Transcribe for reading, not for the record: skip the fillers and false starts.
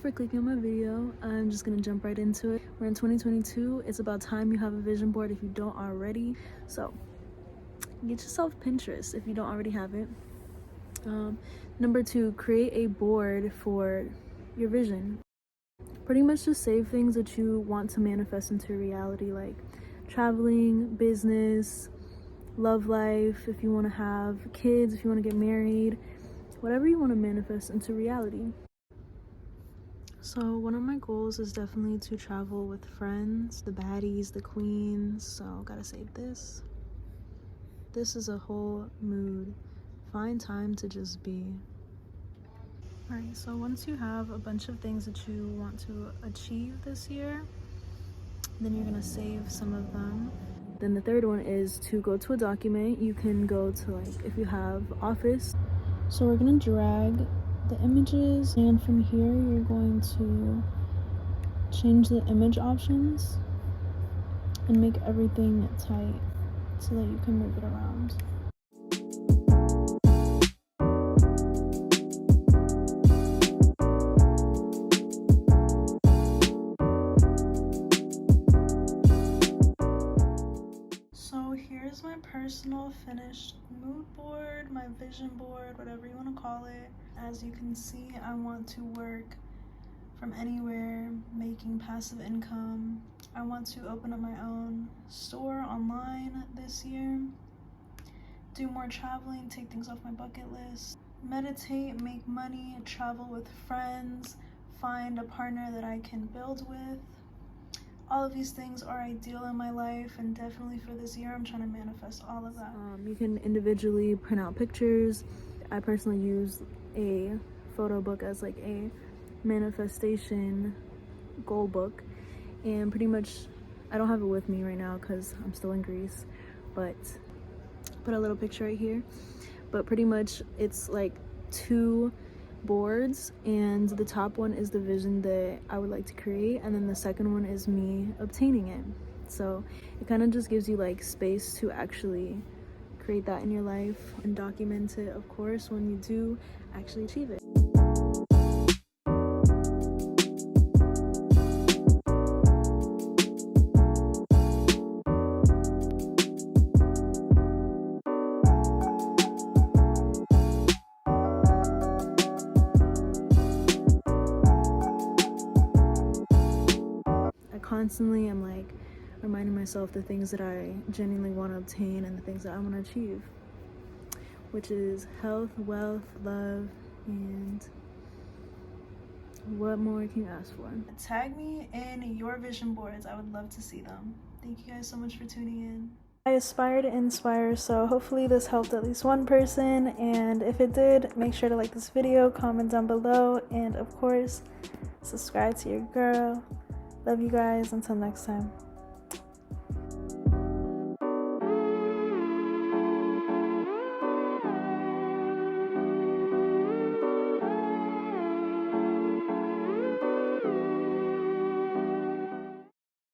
for clicking on my video. I'm just gonna jump right into it. We're in 2022. It's about time you have a vision board if you don't already. So get yourself Pinterest if you don't already have it. Number 2, create a board for your vision. Pretty much just save things that you want to manifest into reality, like traveling, business, love life, if you want to have kids, if you want to get married, whatever you want to manifest into reality. So one of my goals is definitely to travel with friends, the baddies, the queens. So gotta save this. This is a whole mood. Find time to just be. Alright, so once you have a bunch of things that you want to achieve this year, then you're gonna save some of them. Then the third one is to go to a document. You can go to, like, if you have Office. So we're gonna drag the images, and from here you're going to change the image options and make everything tight so that you can move it around. So here's my personal finished mood board, my vision board, whatever you want to call it. As you can see, I want to work from anywhere, making passive income. I want to open up my own store online this year, do more traveling, take things off my bucket list, meditate, make money, travel with friends, find a partner that I can build with. All of these things are ideal in my life, and definitely for this year I'm trying to manifest all of that. You can individually print out pictures. I personally use a photo book as like a manifestation goal book, and pretty much I don't have it with me right now because I'm still in Greece, but put a little picture right here. But pretty much it's like 2 boards, and the top one is the vision that I would like to create, and then the second one is me obtaining it. So it kind of just gives you like space to actually create that in your life and document it, of course, when you do actually achieve it. Constantly I'm like reminding myself the things that I genuinely want to obtain and the things that I want to achieve, which is health, wealth, love, and what more can you ask for? Tag me in your vision boards. I would love to see them. Thank you guys so much for tuning in. I aspire to inspire, so hopefully this helped at least one person, and if it did, make sure to like this video, comment down below, and of course subscribe to your girl. Love you guys. Until next time.